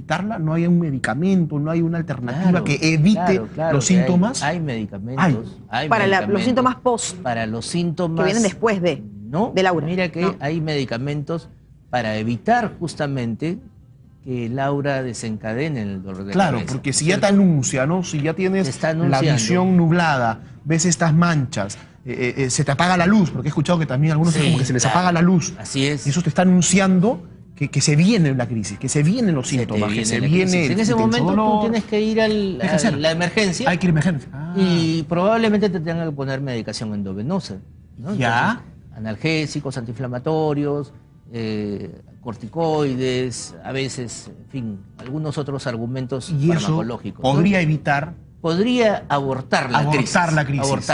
evitarla? ¿No hay un medicamento, no hay una alternativa que evite los síntomas? Hay medicamentos. Los síntomas post. Para los síntomas... Que vienen después de Laura. Mira que hay medicamentos para evitar justamente que Laura desencadene el dolor de cabeza. Claro, porque si ya te anuncia, ¿no? Si ya tienes la visión nublada, ves estas manchas, se te apaga la luz, porque he escuchado que también a algunos es como que se les apaga la luz. Así es. Y eso te está anunciando que se viene la crisis, que se vienen los síntomas, que se viene... En ese momento tú tienes que ir a la emergencia. Hay que ir a emergencia. Y probablemente te tengan que poner medicación endovenosa, ¿no? Ya. Entonces, analgésicos, antiinflamatorios, corticoides, a veces, en fin, algunos otros argumentos farmacológicos. ¿Podría evitar? Podría abortar la crisis. Abortar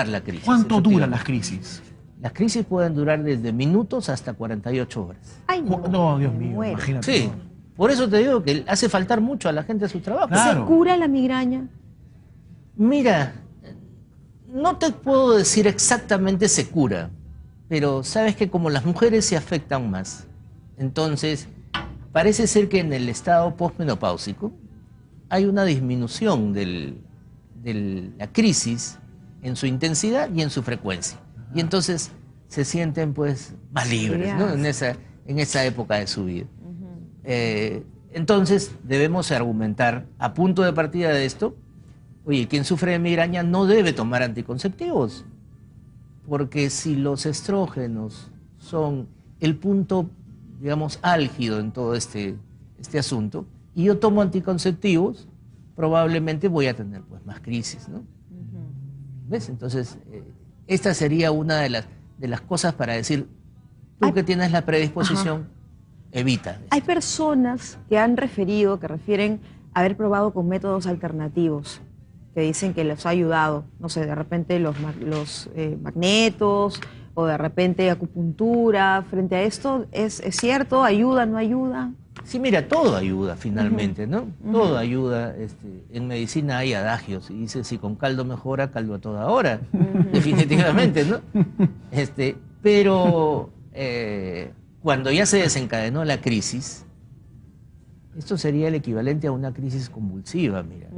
la crisis. ¿Cuánto duran las crisis? Las crisis pueden durar desde minutos hasta 48 horas. Ay, no, Dios mío, imagínate. Sí, por eso te digo que hace faltar mucho a la gente a su trabajo. Claro. ¿Se cura la migraña? Mira, no te puedo decir exactamente se cura, pero sabes que como las mujeres se afectan más, entonces parece ser que en el estado postmenopáusico hay una disminución de la crisis en su intensidad y en su frecuencia. Y entonces se sienten pues más libres, ¿no? en esa época de su vida. Entonces debemos argumentar a punto de partida de esto, oye, quien sufre de migraña no debe tomar anticonceptivos, porque si los estrógenos son el punto, digamos, álgido en todo este asunto, y yo tomo anticonceptivos, probablemente voy a tener pues más crisis, ¿no? ¿Ves? Entonces, esta sería una de las cosas para decir, tú que tienes la predisposición, evita. Hay personas que han referido, que refieren haber probado con métodos alternativos, que dicen que les ha ayudado, no sé, de repente los magnetos, o de repente acupuntura. Frente a esto, ¿es cierto? ¿Ayuda, no ayuda? Sí, mira, todo ayuda finalmente, ¿no? Todo ayuda. En medicina hay adagios y dice, si con caldo mejora, caldo a toda hora. Definitivamente, ¿no? Pero cuando ya se desencadenó la crisis, esto sería el equivalente a una crisis convulsiva, mira.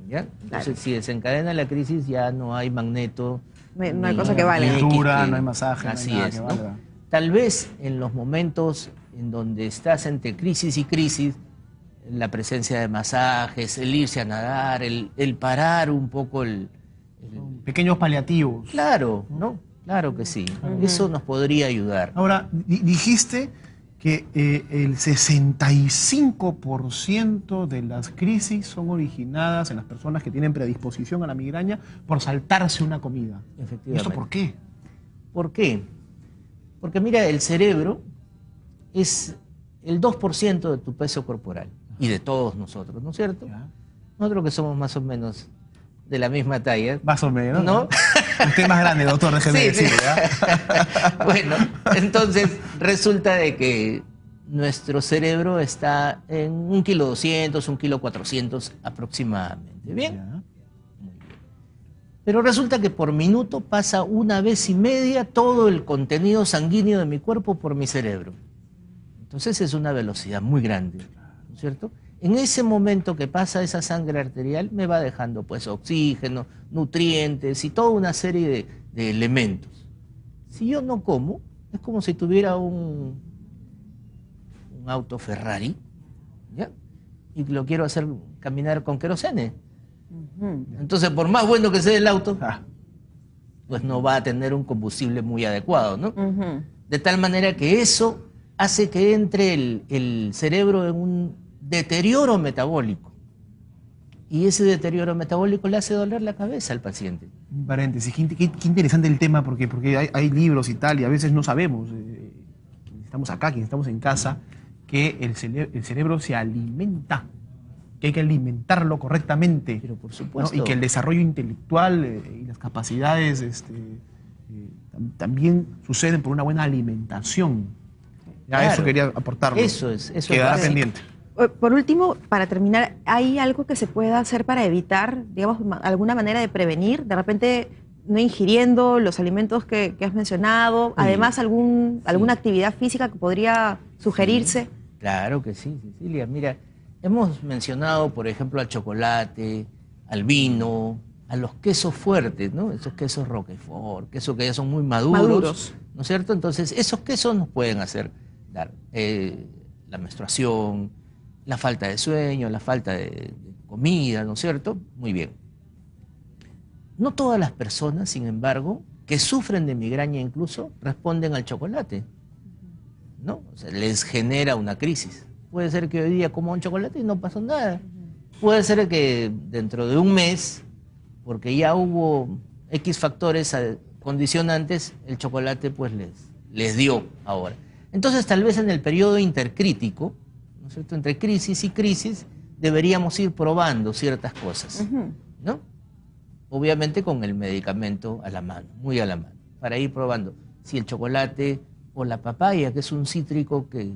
¿Ya? Entonces, si desencadena la crisis, ya no hay magneto. No hay cosa que valga. No hay masaje. Así no hay es, nada que valga. Tal vez en los momentos en donde estás entre crisis y crisis, la presencia de masajes, el irse a nadar, el parar un poco pequeños paliativos. Claro, ¿no? Claro que sí. Eso nos podría ayudar. Ahora, dijiste que el 65% de las crisis son originadas en las personas que tienen predisposición a la migraña por saltarse una comida. Efectivamente. ¿Y esto por qué? ¿Por qué? Porque mira, el cerebro es el 2% de tu peso corporal y de todos nosotros, ¿no es cierto? ¿Ya? Nosotros que somos más o menos de la misma talla. Más o menos, ¿no? Usted es más grande, doctor, déjeme decirle, ¿verdad? Bueno, entonces resulta de que nuestro cerebro está en 1,2 kilos, 1,4 kilos aproximadamente. ¿Bien? Ya. Muy bien. Pero resulta que por minuto pasa 1,5 veces todo el contenido sanguíneo de mi cuerpo por mi cerebro. Entonces es una velocidad muy grande, ¿no es cierto? En ese momento que pasa esa sangre arterial me va dejando pues oxígeno, nutrientes y toda una serie de elementos. Si yo no como, es como si tuviera un auto Ferrari, ¿ya? Y lo quiero hacer caminar con querosene. Entonces, por más bueno que sea el auto, pues no va a tener un combustible muy adecuado, ¿no? De tal manera que eso hace que entre el cerebro en un deterioro metabólico. Y ese deterioro metabólico le hace doler la cabeza al paciente. Un paréntesis, qué interesante el tema, porque hay libros y tal, y a veces no sabemos, quienes estamos acá, quienes estamos en casa, que el cerebro se alimenta, que hay que alimentarlo correctamente. Pero por supuesto. ¿No? Y que el desarrollo intelectual y las capacidades también suceden por una buena alimentación. Ya, claro, eso quería aportarlo. Eso quedará es pendiente. Por último, para terminar, ¿hay algo que se pueda hacer para evitar, digamos, alguna manera de prevenir? De repente, no ingiriendo los alimentos que has mencionado, además alguna actividad física que podría sugerirse. Sí, claro que sí, Cecilia. Mira, Hemos mencionado, por ejemplo, al chocolate, al vino, a los quesos fuertes, ¿no? Esos quesos Roquefort, quesos que ya son muy maduros, ¿no es cierto? Entonces, esos quesos nos pueden hacer dar la menstruación, la falta de sueño, la falta de comida, ¿no es cierto? Muy bien. No todas las personas, sin embargo, que sufren de migraña incluso, responden al chocolate, ¿no? O sea, les genera una crisis. Puede ser que hoy día coma un chocolate y no pasó nada. Puede ser que dentro de un mes, porque ya hubo X factores condicionantes, el chocolate pues les dio ahora. Entonces tal vez en el periodo intercrítico, ¿no es cierto?, entre crisis y crisis, deberíamos ir probando ciertas cosas, ¿no? Obviamente con el medicamento a la mano, muy a la mano, para ir probando si el chocolate o la papaya, que es un cítrico que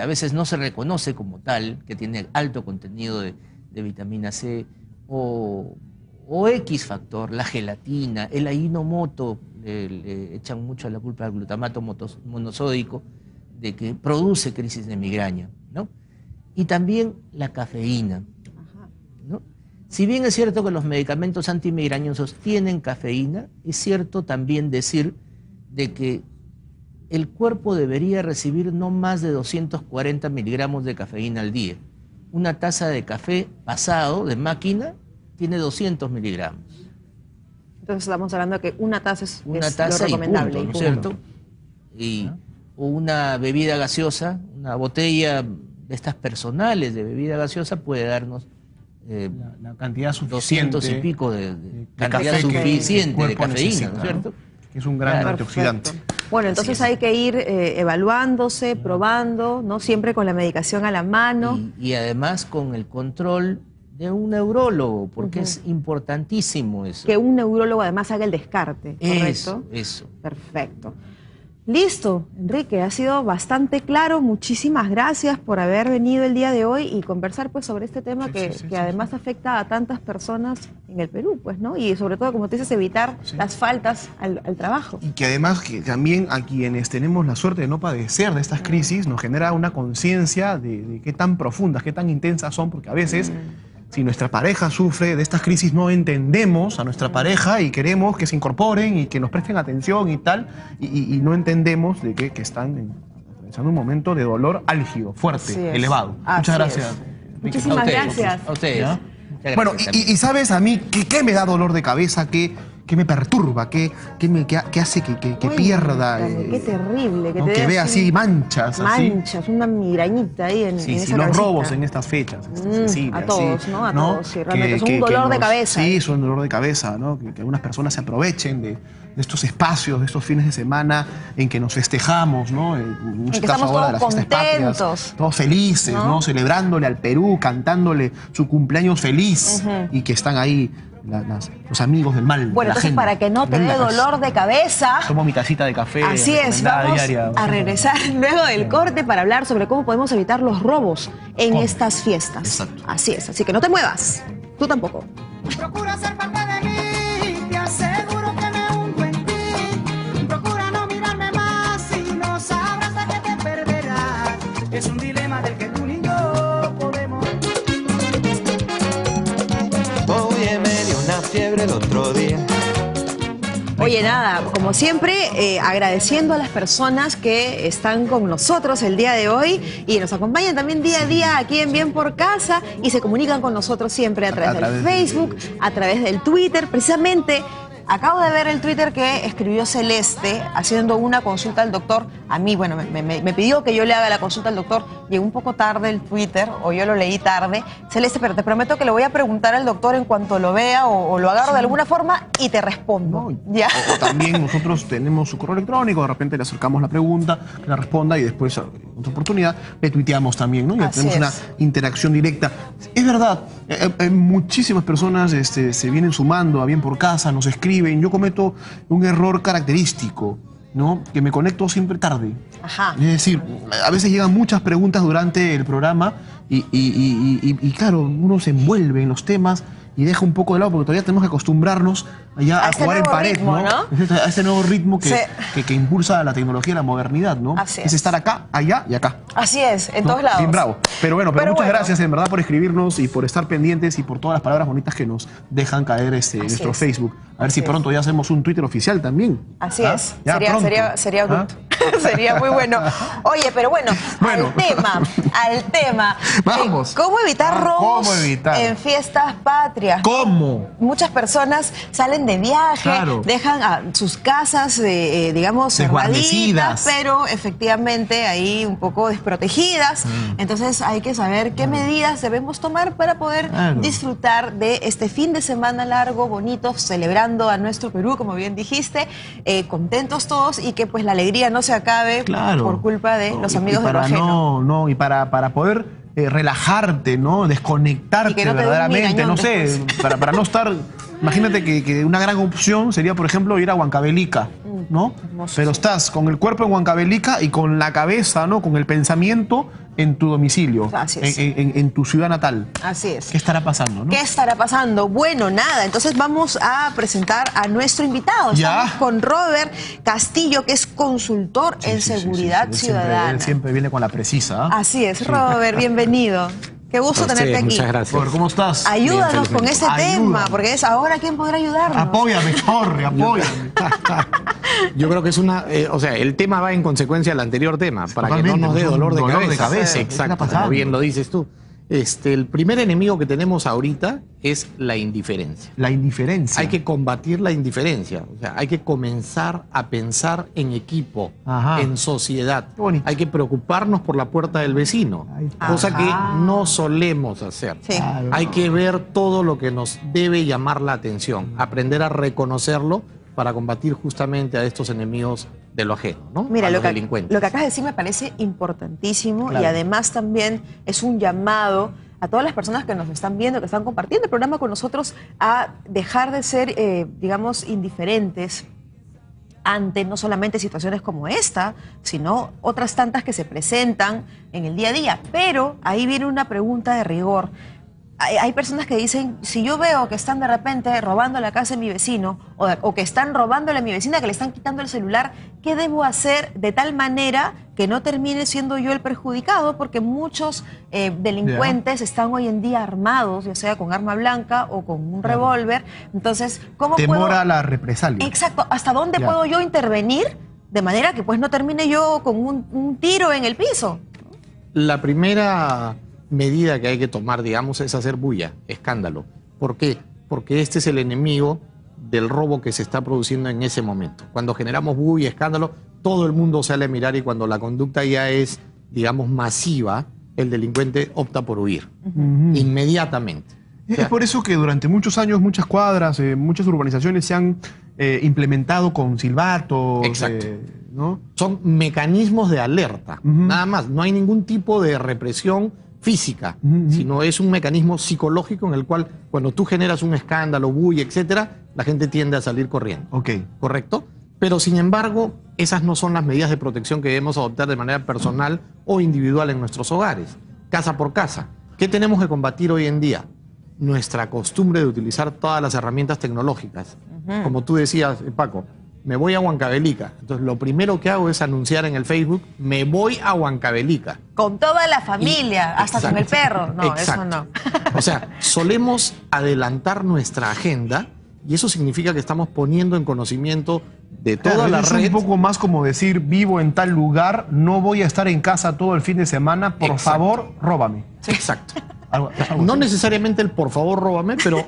a veces no se reconoce como tal, que tiene alto contenido de vitamina C, o X factor, la gelatina, el Ajinomoto, le echan mucho la culpa al glutamato monosódico, de que produce crisis de migraña, ¿no? Y también la cafeína, ¿no? Si bien es cierto que los medicamentos antimigrañosos tienen cafeína, es cierto también decir de que el cuerpo debería recibir no más de 240 miligramos de cafeína al día. Una taza de café pasado de máquina tiene 200 miligramos. Entonces estamos hablando de que una taza es lo recomendable. Y punto, ¿no es cierto? O una bebida gaseosa, una botella de estas personales de bebida gaseosa puede darnos la cantidad suficiente 200 y pico de cantidad café suficiente de cafeína, necesita, ¿no es cierto? Que es un gran antioxidante. Bueno, entonces hay que ir evaluándose, probando, ¿no? Siempre con la medicación a la mano. Y además con el control de un neurólogo, porque es importantísimo eso. Que un neurólogo además haga el descarte, ¿correcto? Eso. Perfecto. Listo, Enrique, ha sido bastante claro. Muchísimas gracias por haber venido el día de hoy y conversar pues sobre este tema que además afecta a tantas personas en el Perú, pues, ¿no? Y sobre todo, como te dices, evitar las faltas al trabajo. Y que además que también a quienes tenemos la suerte de no padecer de estas crisis nos genera una conciencia de qué tan profundas, qué tan intensas son, porque a veces si nuestra pareja sufre de estas crisis no entendemos a nuestra pareja y queremos que se incorporen y que nos presten atención y tal, y no entendemos de que están atravesando un momento de dolor álgido, fuerte, elevado. Muchas gracias. Muchísimas gracias. A ustedes. Bueno, y sabes a mí qué me da dolor de cabeza, qué me perturba, qué hace que pierda. Qué terrible. ¿no? Que vea así manchas. Manchas, una migrañita ahí en esa los cabecita. robos en estas fechas. A todos, ¿no? A todos. Sí, realmente es un dolor de cabeza. Sí, es un dolor de cabeza, ¿no? Que algunas personas se aprovechen de estos espacios, de estos fines de semana en que nos festejamos, ¿no? En que estamos ahora de las todos fiestas patrias, contentos. todos felices, ¿no? Celebrándole al Perú, cantándole su cumpleaños feliz y que están ahí los amigos del mal. Bueno, entonces para que no te dé dolor de cabeza, tomo mi tacita de café. Así es, vamos diaria. a regresar luego del corte para hablar sobre cómo podemos evitar los robos en estas fiestas. Exacto. Así es, así que no te muevas. Tú tampoco. Procura ser parte de mí, te aseguro que me hundo en ti. Procura no mirarme más y no sabrás a qué te perderás. Es un dilema del que tú ni yo podemos. Oye, me dio una fiebre el otro día. Oye, nada, como siempre, agradeciendo a las personas que están con nosotros el día de hoy y nos acompañan también día a día aquí en Bien por Casa y se comunican con nosotros siempre a través del Facebook, a través del Twitter. Precisamente, acabo de ver el Twitter que escribió Celeste haciendo una consulta al doctor. A mí, bueno, me pidió que yo le haga la consulta al doctor. Llegó un poco tarde el Twitter, o yo lo leí tarde. Celeste, pero te prometo que le voy a preguntar al doctor en cuanto lo vea o lo agarro de alguna forma y te respondo. ¿Ya? O también nosotros tenemos su correo electrónico, de repente le acercamos la pregunta, que la responda y después, en otra oportunidad, le tuiteamos también, ¿no? Y tenemos una interacción directa. Es verdad, muchísimas personas se vienen sumando a Bien por Casa, nos escriben. Yo cometo un error característico, ¿no? Que me conecto siempre tarde. Ajá. Es decir, a veces llegan muchas preguntas durante el programa y claro, uno se envuelve en los temas y deja un poco de lado, porque todavía tenemos que acostumbrarnos ya a este jugar en nuevo pared, ritmo, ¿no? ¿no? A este nuevo ritmo Sí. que impulsa la tecnología y la modernidad, ¿no? Así Es es. estar acá, allá y acá. Así es, en ¿no? todos lados. Bien bravo. Pero muchas bueno. gracias en verdad por escribirnos y por estar pendientes y por todas las palabras bonitas que nos dejan caer en nuestro es. Facebook. A ver Así si es. pronto ya hacemos un Twitter oficial también. Así ¿Ah? es. Ya pronto. Sería ¿Ah? sería muy bueno. Oye, pero bueno, Bueno. al tema. Vamos. ¿Cómo evitar Ah, robos ¿cómo evitar? en fiestas patrias? ¿Cómo? Muchas personas salen de viaje, Claro. dejan sus casas, digamos, Desguarnecidas. cerraditas, pero efectivamente ahí un poco desprotegidas. Entonces hay que saber qué medidas debemos tomar para poder Claro. disfrutar de este fin de semana largo, bonito, celebrando a nuestro Perú, como bien dijiste, contentos todos y que pues la alegría no se acabe Claro. por culpa de los Y amigos de lo para ajeno. y para poder relajarte, ¿no? Desconectarte Y que no te dé un verdaderamente, no migañón sé, después. para no estar. Imagínate que una gran opción sería, por ejemplo, ir a Huancavelica, ¿no? hermoso, Pero sí. estás con el cuerpo en Huancavelica y con la cabeza, ¿no? Con el pensamiento en tu domicilio, Así es. en tu ciudad natal. Así es. ¿Qué estará pasando, no? ¿Qué estará pasando? Bueno, nada, entonces vamos a presentar a nuestro invitado. Ya. Estamos con Robert Castillo, que es consultor Sí, en sí, sí, seguridad sí, sí. ciudadana. Él siempre viene con la precisa. ¿Ah? Así es, Robert, bienvenido. Qué gusto A ustedes, tenerte aquí. muchas gracias. Robert, ¿cómo estás? Ayúdanos Bien, con este felizmente. tema, Ayúdame. porque es ahora quién podrá ayudarnos. Apóyame, Chorre, apóyame. Yo creo que es o sea, el tema va en consecuencia al anterior tema, para que no Totalmente, nos dé es un dolor de dolor de cabeza. cabeza. ¿Qué está Exacto, pasando? como bien lo dices tú. El primer enemigo que tenemos ahorita es la indiferencia. La indiferencia. Hay que combatir la indiferencia, o sea, hay que comenzar a pensar en equipo, Ajá. en sociedad. Qué bonito. Hay que preocuparnos por la puerta del vecino, Ahí está. cosa Ajá. que no solemos hacer. Sí. Claro. Hay que ver todo lo que nos debe llamar la atención, aprender a reconocerlo para combatir justamente a estos enemigos de lo ajeno, ¿no? Mira, a lo los que delincuentes. acabas de decir me parece importantísimo Claro. y además también es un llamado a todas las personas que nos están viendo, que están compartiendo el programa con nosotros, a dejar de ser, digamos, indiferentes ante no solamente situaciones como esta, sino otras tantas que se presentan en el día a día. Pero ahí viene una pregunta de rigor. Hay personas que dicen, si yo veo que están de repente robando la casa de mi vecino o que están robándole a mi vecina, que le están quitando el celular, ¿qué debo hacer de tal manera que no termine siendo yo el perjudicado? Porque muchos delincuentes están hoy en día armados, ya sea con arma blanca o con un revólver. Entonces, ¿cómo Temor puedo...? a la represalia. Exacto. ¿Hasta dónde Ya. puedo yo intervenir de manera que pues no termine yo con un tiro en el piso? La primera medida que hay que tomar, digamos, es hacer bulla, escándalo. ¿Por qué? Porque este es el enemigo del robo que se está produciendo en ese momento. Cuando generamos bulla, escándalo, todo el mundo sale a mirar y cuando la conducta ya es, digamos, masiva, el delincuente opta por huir inmediatamente. O sea, Es por eso que durante muchos años muchas cuadras, muchas urbanizaciones se han implementado con silbatos, Exacto. ¿no? son mecanismos de alerta, Ujú. nada más. No hay ningún tipo de represión física, Ujú. sino es un mecanismo psicológico en el cual cuando tú generas un escándalo, bulla, etcétera, la gente tiende a salir corriendo. Ok. ¿Correcto? Pero sin embargo, esas no son las medidas de protección que debemos adoptar de manera personal o individual en nuestros hogares, casa por casa. ¿Qué tenemos que combatir hoy en día? Nuestra costumbre de utilizar todas las herramientas tecnológicas. Como tú decías, Paco, me voy a Huancavelica. Entonces, lo primero que hago es anunciar en el Facebook, me voy a Huancavelica. Con toda la familia, hasta con el Exacto. perro. No, eso Exacto. no. O sea, solemos adelantar nuestra agenda y eso significa que estamos poniendo en conocimiento de toda Claro, la es red. un poco más como decir, vivo en tal lugar, no voy a estar en casa todo el fin de semana, por Exacto. favor, róbame. Exacto. Algo No así. necesariamente el por favor róbame, pero